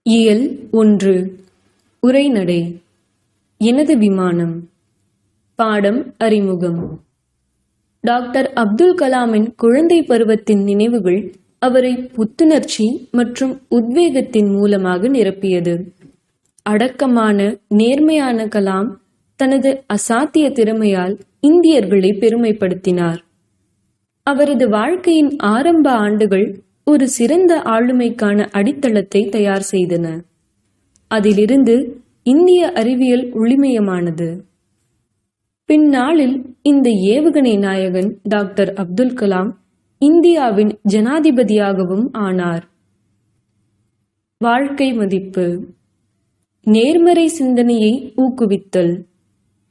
இயல் 1. உரைநடை. எனது விமானம். பாடம் அறிமுகம். டாக்டர் அப்துல் கலாமின் குழந்தை பருவத்தின் நினைவுகள் அவரை புத்துணர்ச்சி மற்றும் உத்வேகத்தின் மூலமாக நிரப்பியது. அடக்கமான நேர்மையான கலாம் தனது அசாத்திய திறமையால் இந்தியர்களை பெருமைப்படுத்தினார். அவரது வாழ்க்கையின் ஆரம்ப ஆண்டுகள் ஒரு சிறந்த ஆளுமைக்கான அடித்தளத்தை தயார் செய்தன. அதிலிருந்து இந்திய அறிவியல் ஒளிமயமானது. பின்னாளில் இந்த ஏவுகணை நாயகன் டாக்டர் அப்துல் கலாம் இந்தியாவின் ஜனாதிபதியாகவும் ஆனார். வாழ்க்கை மதிப்பு. நேர்மறை சிந்தனையை ஊக்குவித்தல்.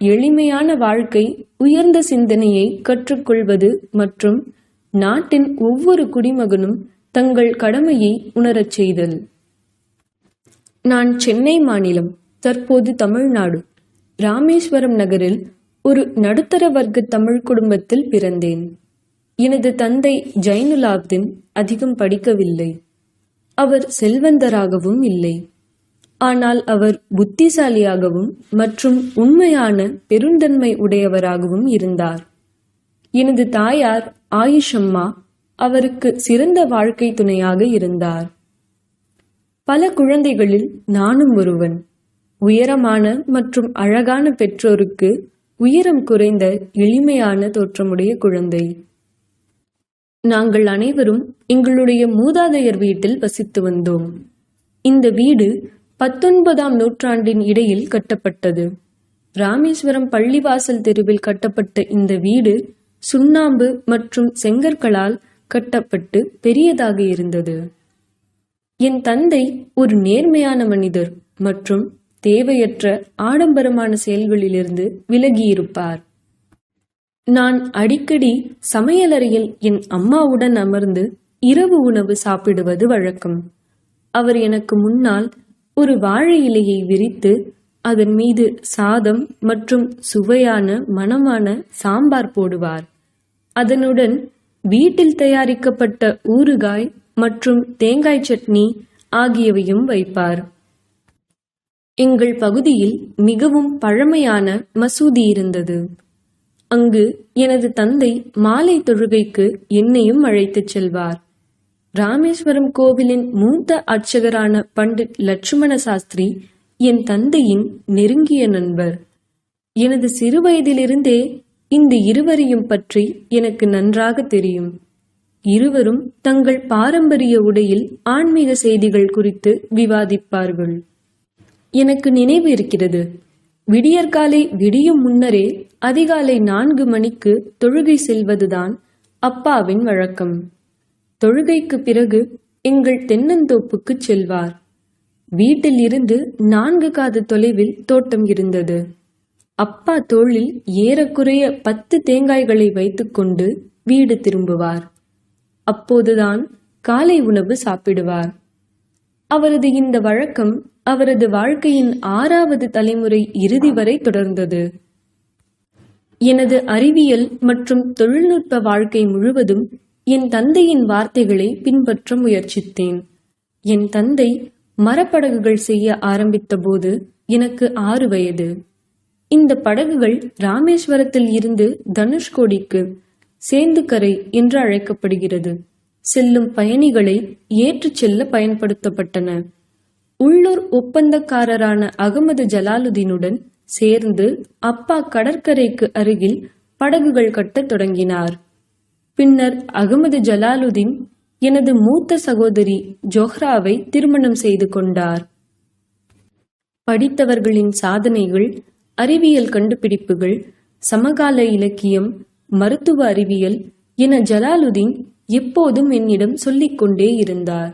எளிமையான வாழ்க்கை, உயர்ந்த சிந்தனையை கற்றுக்கொள்வது மற்றும் நாட்டின் ஒவ்வொரு குடிமகனும் தங்கள் கடமையை உணரச் செய்தல். நான் சென்னை மாநிலம், தற்போது தமிழ்நாடு, ராமேஸ்வரம் நகரில் ஒரு நடுத்தர வர்க்க தமிழ் குடும்பத்தில் பிறந்தேன். எனது தந்தை ஜைனுலாப்தீன் அதிகம் படிக்கவில்லை. அவர் செல்வந்தராகவும் இல்லை. ஆனால் அவர் புத்திசாலியாகவும் மற்றும் உண்மையான பெருந்தன்மை உடையவராகவும் இருந்தார். எனது தாயார் ஆயிஷம்மா அவருக்கு சிறந்த வாழ்க்கை துணையாக இருந்தார். பல குழந்தைகளில் நானும் ஒருவன். உயரமான மற்றும் அழகான பெற்றோருக்கு உயரம் குறைந்த எளிமையான தோற்றமுடைய குழந்தை. நாங்கள் அனைவரும் எங்களுடைய மூதாதையர் வீட்டில் வசித்து வந்தோம். இந்த வீடு 19ஆம் நூற்றாண்டின் இடையில் கட்டப்பட்டது. ராமேஸ்வரம் பள்ளிவாசல் தெருவில் கட்டப்பட்ட இந்த வீடு சுண்ணாம்பு மற்றும் செங்கற்களால் கட்டப்பட்டு பெரியதாக இருந்தது. என் தந்தை ஒரு நேர்மையான மனிதர் மற்றும் தேவையற்ற ஆடம்பரமான செயல்களிலிருந்து விலகியிருப்பார். நான் அடிக்கடி சமையலறையில் என் அம்மாவுடன் அமர்ந்து இரவு உணவு சாப்பிடுவது வழக்கம். அவர் எனக்கு முன்னால் ஒரு வாழை இலையை விரித்து அதன் மீது சாதம் மற்றும் சுவையான மணமான சாம்பார் போடுவார். அதனுடன் வீட்டில் தயாரிக்கப்பட்ட ஊறுகாய் மற்றும் தேங்காய் சட்னி ஆகியவையும் வைப்பார். எங்கள் பகுதியில் மிகவும் பழமையான மசூதி இருந்தது. அங்கு எனது தந்தை மாலை தொழுகைக்கு என்னையும் அழைத்துச் செல்வார். ராமேஸ்வரம் கோவிலின் மூத்த அர்ச்சகரான பண்டிட் லட்சுமண சாஸ்திரி என் தந்தையின் நெருங்கிய நண்பர். எனது சிறுவயதிலிருந்தே இந்த இருவரையும் பற்றி எனக்கு நன்றாக தெரியும். இருவரும் தங்கள் பாரம்பரிய உடையில் ஆன்மீக செய்திகள் குறித்து விவாதிப்பார்கள். எனக்கு நினைவு இருக்கிறது. விடியற்காலை விடியும் முன்னரே அதிகாலை 4 மணிக்கு தொழுகை செல்வதுதான் அப்பாவின் வழக்கம். தொழுகைக்கு பிறகு எங்கள் தென்னந்தோப்புக்கு செல்வார். வீட்டில் இருந்து 4 காத தொலைவில் தோட்டம் இருந்தது. அப்பா தோளில் ஏறக்குறைய 10 தேங்காய்களை வைத்துக்கொண்டு வீடு திரும்புவார். அப்போதுதான் காலை உணவு சாப்பிடுவார். அவரது இந்த வழக்கம் அவரது வாழ்க்கையின் 6வது தலைமுறை இறுதி வரை தொடர்ந்தது. எனது அறிவியல் மற்றும் தொழில்நுட்ப வாழ்க்கை முழுவதும் என் தந்தையின் வார்த்தைகளை பின்பற்ற முயற்சித்தேன். என் தந்தை மரப்படகுகள் செய்ய ஆரம்பித்த போது எனக்கு 6 வயது. இந்த படகுகள் ராமேஸ்வரத்தில் இருந்து தனுஷ்கோடிக்கு, சேந்துக்கரை என்று அழைக்கப்படுகிறது, செல்லும் பயணிகளை ஏற்றுச் செல்ல பயன்படுத்தப்பட்டன. உள்ளூர் ஒப்பந்தக்காரரான அகமது ஜலாலுதீனுடன் சேர்ந்து அப்பா கடற்கரைக்கு அருகில் படகுகள் கட்டத் தொடங்கினார். பின்னர் அகமது ஜலாலுதீன் எனது மூத்த சகோதரி ஜோஹ்ராவை திருமணம் செய்து கொண்டார். படித்தவர்களின் சாதனைகள், அறிவியல் கண்டுபிடிப்புகள், சமகால இலக்கியம், மருத்துவ அறிவியல் என ஜலாலுதீன் எப்போதும் என்னிடம் சொல்லிக்கொண்டே இருந்தார்.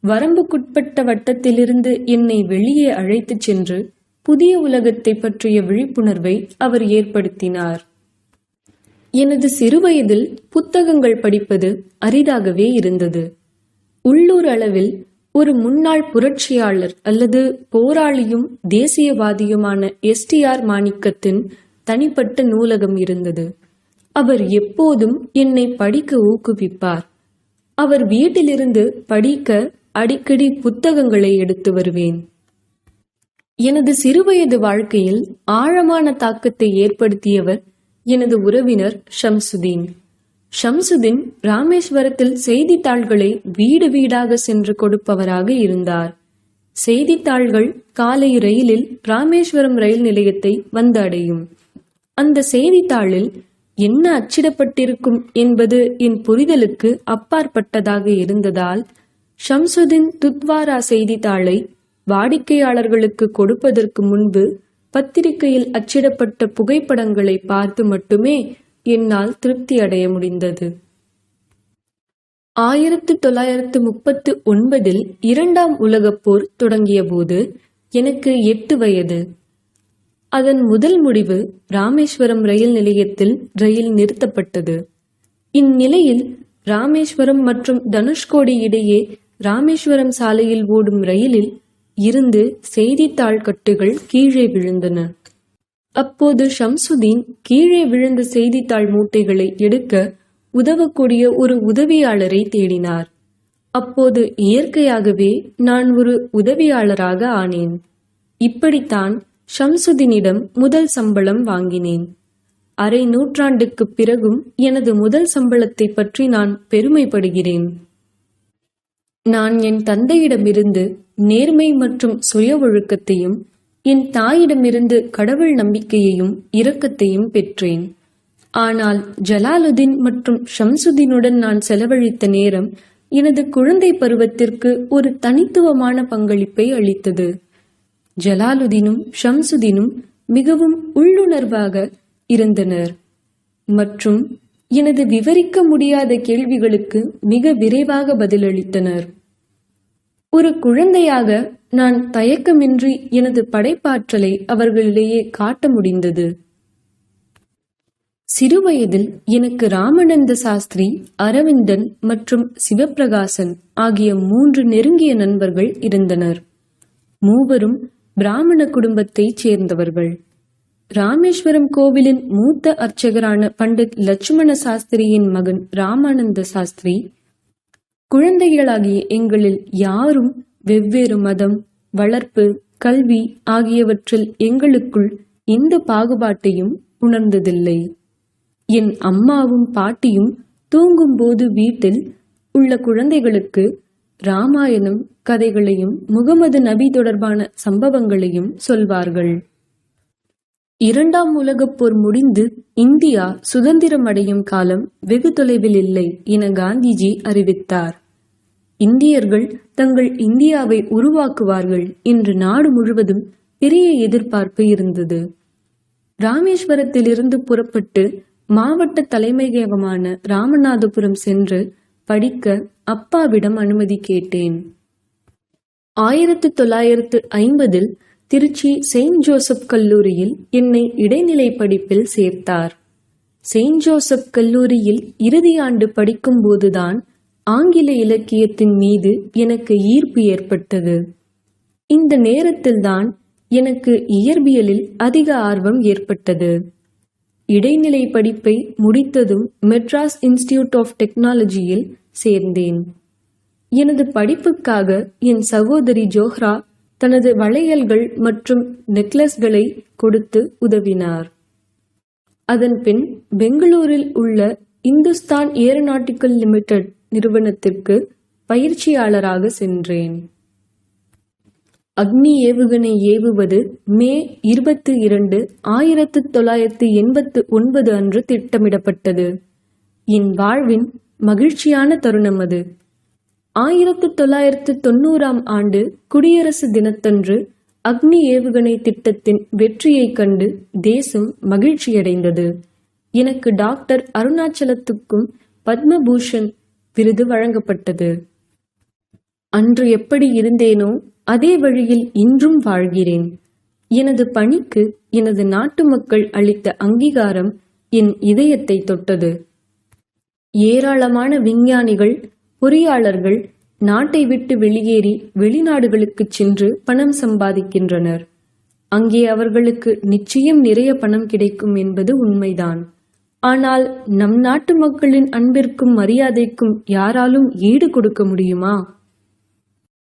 வரம்புக்குட்பட்ட வட்டத்திலிருந்து என்னை வெளியே அழைத்துச் சென்று புதிய உலகத்தை பற்றிய விழிப்புணர்வை அவர் ஏற்படுத்தினார். எனது சிறுவயதில் புத்தகங்கள் படிப்பது அரிதாகவே இருந்தது. உள்ளூர் அளவில் ஒரு முன்னாள் புரட்சியாளர் அல்லது போராளியும் தேசியவாதியுமான STR மாணிக்கத்தின் தனிப்பட்ட நூலகம் இருந்தது. அவர் எப்போதும் என்னை படிக்க ஊக்குவிப்பார். அவர் வீட்டிலிருந்து படிக்க அடிக்கடி புத்தகங்களை எடுத்து வருவேன். எனது சிறுவயது வாழ்க்கையில் ஆழமான தாக்கத்தை ஏற்படுத்தியவர் எனது உறவினர் ஷம்சுதீன். ஷம்சுதீன் ராமேஸ்வரத்தில் செய்தித்தாள்களை வீடு வீடாக சென்று கொடுப்பவராக இருந்தார். செய்தித்தாள்கள் காலை ரயிலில் ராமேஸ்வரம் ரயில் நிலையத்தை வந்து அடையும். அந்த செய்தித்தாளில் என்ன அச்சிடப்பட்டிருக்கும் என்பது என் புரிதலுக்கு அப்பாற்பட்டதாக இருந்ததால் ஷம்சுதீன் துத்வாரா செய்தித்தாளை வாடிக்கையாளர்களுக்கு கொடுப்பதற்கு முன்பு பத்திரிகையில் அச்சிடப்பட்ட புகைப்படங்களை பார்த்து மட்டுமே என்னால் திருப்தி அடைய முடிந்தது. 1939 இரண்டாம் உலகப் போர் தொடங்கிய போது எனக்கு 8 வயது. அதன் முதல் முடிவு ராமேஸ்வரம் ரயில் நிலையத்தில் ரயில் நிறுத்தப்பட்டது. இந்நிலையில் ராமேஸ்வரம் மற்றும் தனுஷ்கோடி இடையே ராமேஸ்வரம் சாலையில் ஓடும் ரயிலில் இருந்து செய்தித்தாள் கட்டுகள் கீழே விழுந்தன. அப்போது ஷம்சுதீன் கீழே விழுந்த செய்தித்தாள் மூட்டைகளை எடுக்க உதவக்கூடிய ஒரு உதவியாளரை தேடினார். அப்போது இயற்கையாகவே நான் ஒரு உதவியாளராக ஆனேன். இப்படித்தான் ஷம்சுதீனிடம் முதல் சம்பளம் வாங்கினேன். அரை நூற்றாண்டுக்கு பிறகும் எனது முதல் சம்பளத்தை பற்றி நான் பெருமைப்படுகிறேன். நான் என் தந்தையிடமிருந்து நேர்மை மற்றும் சுய ஒழுக்கத்தையும், என் தாயிடமிருந்து கடவுள் நம்பிக்கையையும் இரக்கத்தையும் பெற்றேன். ஆனால் ஜலாலுதீன் மற்றும் ஷம்சுதீனுடன் நான் செலவழித்த நேரம் எனது குழந்தை பருவத்திற்கு ஒரு தனித்துவமான பங்களிப்பை அளித்தது. ஜலாலுதீனும் ஷம்சுதீனும் மிகவும் உள்ளுணர்வாக இருந்தனர் மற்றும் எனது விவரிக்க முடியாத கேள்விகளுக்கு மிக விரைவாக பதிலளித்தனர். ஒரு குழந்தையாக நான் தயக்கமின்றி எனது படைப்பாற்றலை அவர்களிடையே காட்ட முடிந்தது. சிறுவயதில் எனக்கு ராமானந்த சாஸ்திரி, அரவிந்தன் மற்றும் சிவப்பிரகாசன் ஆகிய 3 நெருங்கிய நண்பர்கள் இருந்தனர். மூவரும் பிராமண குடும்பத்தைச் சேர்ந்தவர்கள். ராமேஸ்வரம் கோவிலின் மூத்த அர்ச்சகரான பண்டித் லட்சுமண சாஸ்திரியின் மகன் ராமானந்த சாஸ்திரி, குழந்தைகளாகிய எங்களில் யாரும் வெவ்வேறு மதம், வளர்ப்பு, கல்வி ஆகியவற்றில் எங்களுக்குள் எந்த பாகுபாட்டையும் உணர்ந்ததில்லை. என் அம்மாவும் பாட்டியும் தூங்கும்போது வீட்டில் உள்ள குழந்தைகளுக்கு ராமாயணம் கதைகளையும் முகமது நபி தொடர்பான சம்பவங்களையும் சொல்வார்கள். 2ஆம் உலகப் போர் முடிந்து இந்தியா சுதந்திரம் அடையும் காலம் வெகு தொலைவில் இல்லை என காந்திஜி அறிவித்தார். இந்தியர்கள் தங்கள் இந்தியாவை உருவாக்குவார்கள் என்று நாடு முழுவதும் பெரிய எதிர்பார்ப்பு இருந்தது. ராமேஸ்வரத்திலிருந்து புறப்பட்டு மாவட்ட தலைமையகமான ராமநாதபுரம் சென்று படிக்க அப்பாவிடம் அனுமதி கேட்டேன். 1950 திருச்சி செயின்ட் ஜோசப் கல்லூரியில் என்னை இடைநிலை படிப்பில் சேர்த்தார். செயின்ட் ஜோசப் கல்லூரியில் இறுதி ஆண்டு படிக்கும் போதுதான் ஆங்கில இலக்கியத்தின் மீது எனக்கு ஈர்ப்பு ஏற்பட்டது. இந்த நேரத்தில்தான் எனக்கு இயற்பியலில் அதிக ஆர்வம் ஏற்பட்டது. இடைநிலை படிப்பை முடித்ததும் மெட்ராஸ் இன்ஸ்டிடியூட் ஆஃப் டெக்னாலஜியில் சேர்ந்தேன். எனது படிப்புக்காக என் சகோதரி ஜோஹ்ரா தனது வளையல்கள் மற்றும் நெக்லஸ்களை கொடுத்து உதவினார். அதன்பின் பெங்களூரில் உள்ள இந்துஸ்தான் ஏரோநாட்டிக்கல் லிமிடெட் நிறுவனத்திற்கு பயிற்சியாளராக சென்றேன். அக்னி ஏவுகணை ஏவுவது மே 22, 1989 அன்று திட்டமிடப்பட்டது. என் வாழ்வின் மகிழ்ச்சியான தருணம் அது. 1990ஆம் ஆண்டு குடியரசு தினத்தன்று அக்னி ஏவுகணை திட்டத்தின் வெற்றியைக் கண்டு தேசம் மகிழ்ச்சியடைந்தது. எனக்கு டாக்டர் அருணாச்சலத்துக்கும் பத்மபூஷன் விருது வழங்கப்பட்டது. அன்று எப்படி இருந்தேனோ அதே வழியில் இன்றும் வாழ்கிறேன். எனது பணிக்கு எனது நாட்டு மக்கள் அளித்த அங்கீகாரம் என் இதயத்தை தொட்டது. ஏராளமான விஞ்ஞானிகள், பொறியாளர்கள் நாட்டை விட்டு வெளியேறி வெளிநாடுகளுக்கு சென்று பணம் சம்பாதிக்கின்றனர். அங்கே அவர்களுக்கு நிச்சயம் நிறைய பணம் கிடைக்கும் என்பது உண்மைதான். ஆனால் நம் நாட்டு மக்களின் அன்பிற்கும் மரியாதைக்கும் யாராலும் ஈடு கொடுக்க முடியுமா?